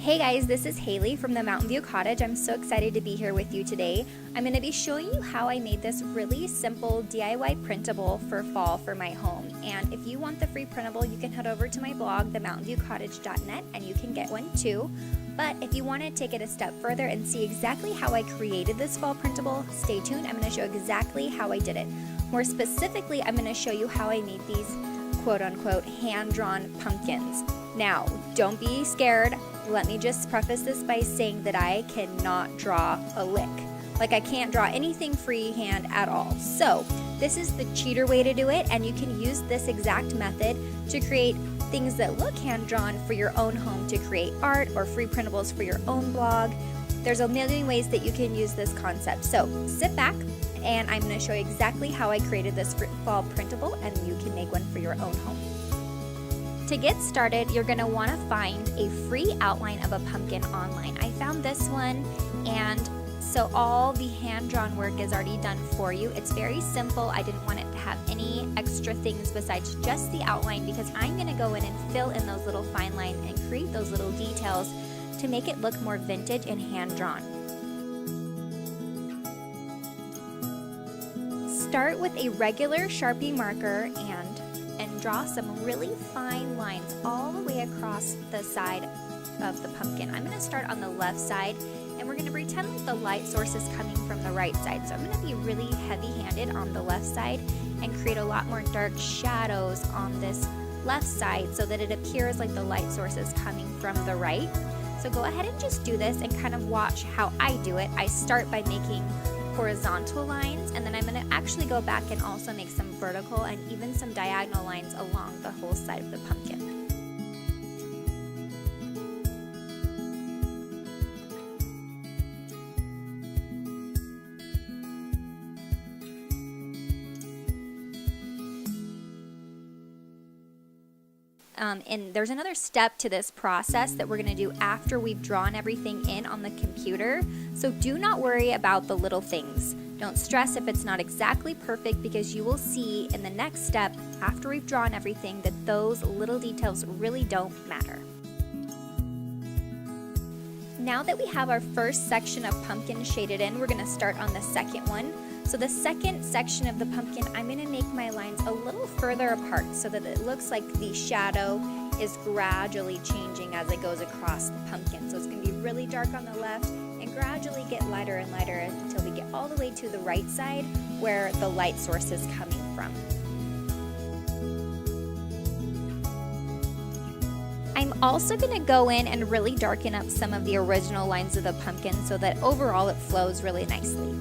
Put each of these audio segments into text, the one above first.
Hey guys, this is Haley from the Mountain View Cottage. I'm so excited to be here with you today. I'm going to be showing you how I made this really simple DIY printable for fall for my home. And if you want the free printable, you can head over to my blog, themountainviewcottage.net, and you can get one too. But if you want to take it a step further and see exactly how I created this fall printable, stay tuned. I'm going to show exactly how I did it. More specifically, I'm going to show you how I made these quote-unquote hand-drawn pumpkins. Now, don't be scared. Let me just preface this by saying that I cannot draw a lick. Like, I can't draw anything freehand at all. So this is the cheater way to do it, and you can use this exact method to create things that look hand-drawn for your own home, to create art or free printables for your own blog. There's a million ways that you can use this concept. So sit back, and I'm going to show you exactly how I created this fall printable, and you can make one for your own home. To get started, you're going to want to find a free outline of a pumpkin online. I found this one, and so all the hand-drawn work is already done for you. It's very simple. I didn't want it to have any extra things besides just the outline, because I'm going to go in and fill in those little fine lines and create those little details to make it look more vintage and hand-drawn. Start with a regular Sharpie marker and draw some really fine lines all the way across the side of the pumpkin. I'm going to start on the left side, and we're going to pretend like the light source is coming from the right side. So I'm going to be really heavy-handed on the left side and create a lot more dark shadows on this left side so that it appears like the light source is coming from the right. So go ahead and just do this and kind of watch how I do it. I start by making horizontal lines, and then I'm going to actually go back and also make some vertical and even some diagonal lines along the whole side of the pumpkin. And there's another step to this process that we're going to do after we've drawn everything in on the computer. So do not worry about the little things. Don't stress if it's not exactly perfect, because you will see in the next step after we've drawn everything that those little details really don't matter. Now that we have our first section of pumpkin shaded in, we're going to start on the second one. So the second section of the pumpkin, I'm going to make my lines a little further apart so that it looks like the shadow is gradually changing as it goes across the pumpkin. So it's going to be really dark on the left and gradually get lighter and lighter until we get all the way to the right side where the light source is coming from. I'm also going to go in and really darken up some of the original lines of the pumpkin so that overall it flows really nicely.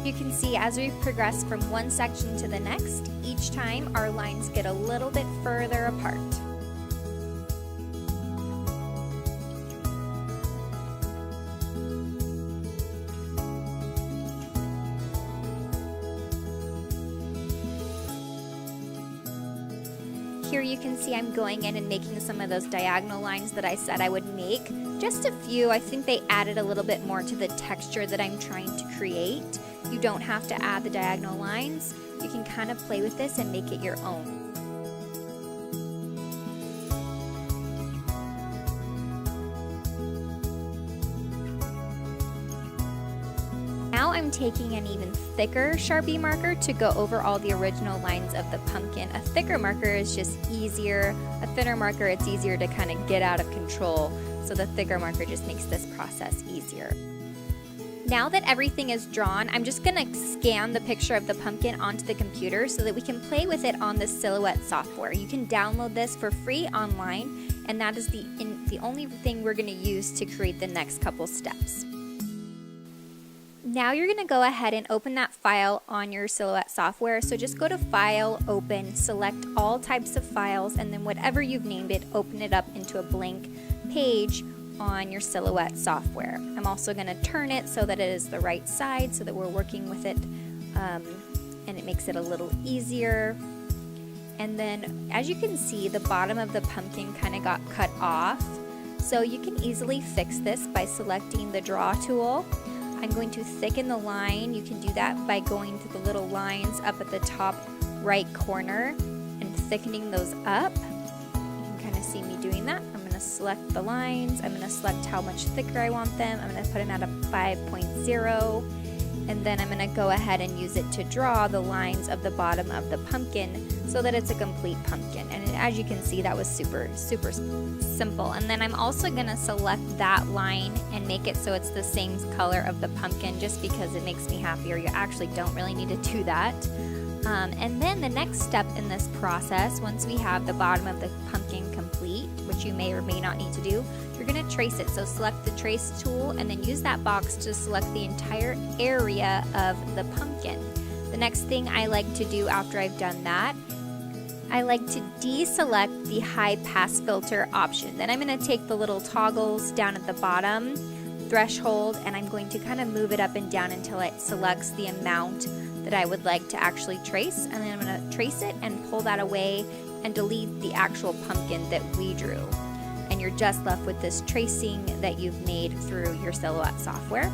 You can see as we progress from one section to the next, each time our lines get a little bit further apart. Here you can see I'm going in and making some of those diagonal lines that I said I would make. Just a few. I think they added a little bit more to the texture that I'm trying to create. You don't have to add the diagonal lines. You can kind of play with this and make it your own. Now I'm taking an even thicker Sharpie marker to go over all the original lines of the pumpkin. A thicker marker is just easier. A thinner marker, it's easier to kind of get out of control. So the thicker marker just makes this process easier. Now that everything is drawn, I'm just going to scan the picture of the pumpkin onto the computer so that we can play with it on the Silhouette software. You can download this for free online, and that is the only thing we're going to use to create the next couple steps. Now you're going to go ahead and open that file on your Silhouette software. So just go to File, Open, select all types of files, and then whatever you've named it, open it up into a blank page on your Silhouette software. I'm also going to turn it so that it is the right side so that we're working with it and it makes it a little easier. And then as you can see, the bottom of the pumpkin kind of got cut off. So you can easily fix this by selecting the draw tool. I'm going to thicken the line. You can do that by going to the little lines up at the top right corner and thickening those up. You can kind of see me doing that. I'm going to select the lines. I'm going to select how much thicker I want them. I'm going to put them at a 5.0. And then I'm going to go ahead and use it to draw the lines of the bottom of the pumpkin so that it's a complete pumpkin. And as you can see, that was super simple. And then I'm also going to select that line and make it so it's the same color of the pumpkin, just because it makes me happier. You actually don't really need to do that. And then the next step in this process, once we have the bottom of the pumpkin complete, which you may or may not need to do, you're going to trace it. So select the trace tool and then use that box to select the entire area of the pumpkin. The next thing I like to do after I've done that, I like to deselect the high pass filter option. Then I'm going to take the little toggles down at the bottom, threshold, and I'm going to kind of move it up and down until it selects the amount that I would like to actually trace. And then I'm going to trace it and pull that away and delete the actual pumpkin that we drew. And you're just left with this tracing that you've made through your Silhouette software.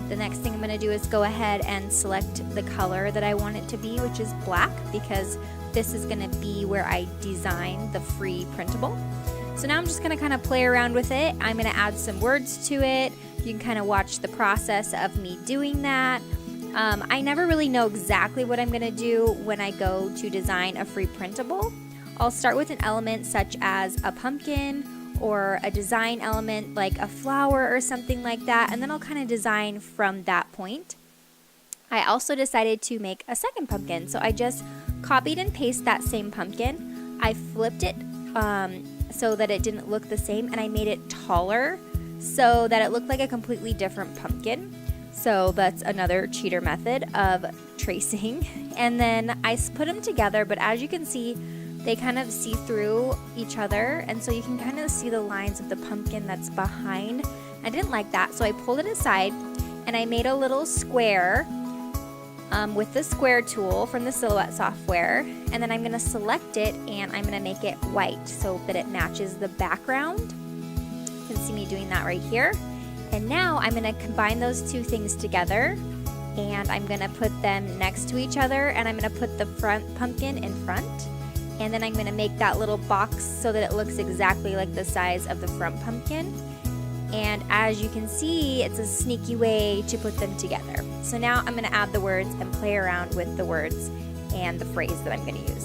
The next thing I'm going to do is go ahead and select the color that I want it to be, which is black, because this is going to be where I design the free printable. So now I'm just going to kind of play around with it. I'm going to add some words to it. You can kind of watch the process of me doing that. I never really know exactly what I'm going to do when I go to design a free printable. I'll start with an element such as a pumpkin or a design element like a flower or something like that, and then I'll kind of design from that point. I also decided to make a second pumpkin, so I just copied and pasted that same pumpkin. I flipped it so that it didn't look the same, and I made it taller so that it looked like a completely different pumpkin. So that's another cheater method of tracing. And then I put them together, but as you can see, they kind of see through each other, and so you can kind of see the lines of the pumpkin that's behind. I didn't like that, so I pulled it aside and I made a little square with the square tool from the Silhouette software, and then I'm going to select it and I'm going to make it white so that it matches the background. You can see me doing that right here. And now I'm going to combine those two things together, and I'm going to put them next to each other, and I'm going to put the front pumpkin in front, and then I'm going to make that little box so that it looks exactly like the size of the front pumpkin. And as you can see, it's a sneaky way to put them together. So now I'm going to add the words and play around with the words and the phrase that I'm going to use.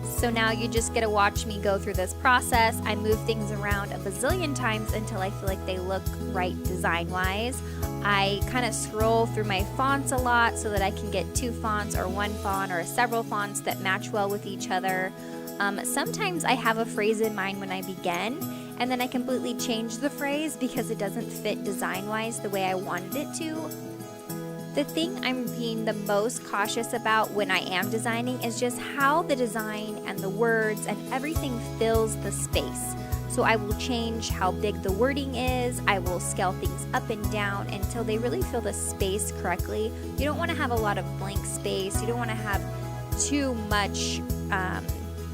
So now you just get to watch me go through this process. I move things around a bazillion times until I feel like they look right design-wise. I kind of scroll through my fonts a lot so that I can get two fonts or one font or several fonts that match well with each other. Sometimes I have a phrase in mind when I begin, and then I completely change the phrase because it doesn't fit design-wise the way I wanted it to. The thing I'm being the most cautious about when I am designing is just how the design and the words and everything fills the space. So I will change how big the wording is. I will scale things up and down until they really fill the space correctly. You don't want to have a lot of blank space. You don't want to have too much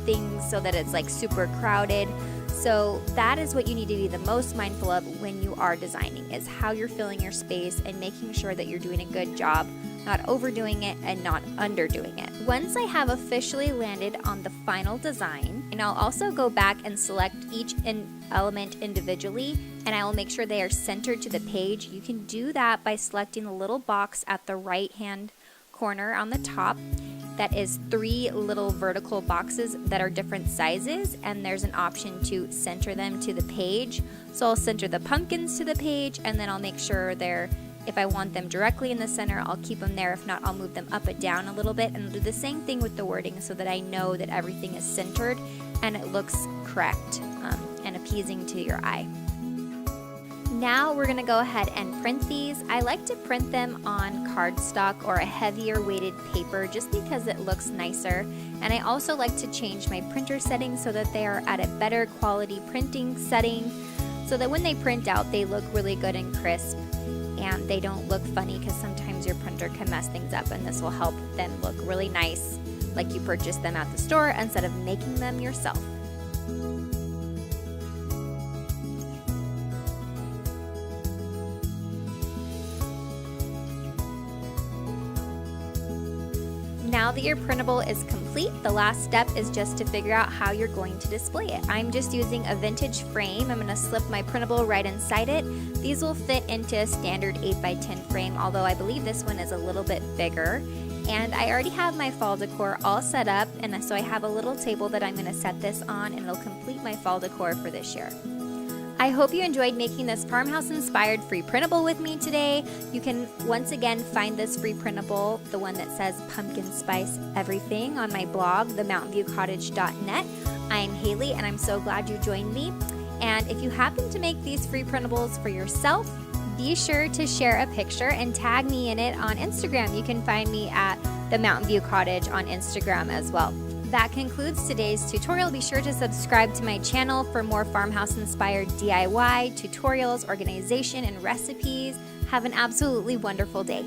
things so that it's like super crowded. So that is what you need to be the most mindful of when you are designing, is how you're filling your space and making sure that you're doing a good job, not overdoing it and not underdoing it. Once I have officially landed on the final design, and I'll also go back and select each element individually, and I will make sure they are centered to the page. You can do that by selecting the little box at the right hand corner on the top. That is 3 little vertical boxes that are different sizes, and there's an option to center them to the page. So I'll center the pumpkins to the page, and then I'll make sure if I want them directly in the center, I'll keep them there. If not, I'll move them up and down a little bit, and I'll do the same thing with the wording so that I know that everything is centered and it looks correct and appeasing to your eye. Now we're going to go ahead and print these. I like to print them on cardstock or a heavier weighted paper just because it looks nicer. And I also like to change my printer settings so that they are at a better quality printing setting, so that when they print out, they look really good and crisp and they don't look funny, because sometimes your printer can mess things up, and this will help them look really nice like you purchased them at the store instead of making them yourself. Now that your printable is complete, the last step is just to figure out how you're going to display it. I'm just using a vintage frame. I'm going to slip my printable right inside it. These will fit into a standard 8x10 frame, although I believe this one is a little bit bigger. And I already have my fall decor all set up, and so I have a little table that I'm going to set this on, and it'll complete my fall decor for this year. I hope you enjoyed making this farmhouse-inspired free printable with me today. You can once again find this free printable, the one that says Pumpkin Spice Everything, on my blog, themountainviewcottage.net. I'm Haley, and I'm so glad you joined me. And if you happen to make these free printables for yourself, be sure to share a picture and tag me in it on Instagram. You can find me at the Mountain View Cottage on Instagram as well. That concludes today's tutorial. Be sure to subscribe to my channel for more farmhouse-inspired DIY, tutorials, organization, and recipes. Have an absolutely wonderful day.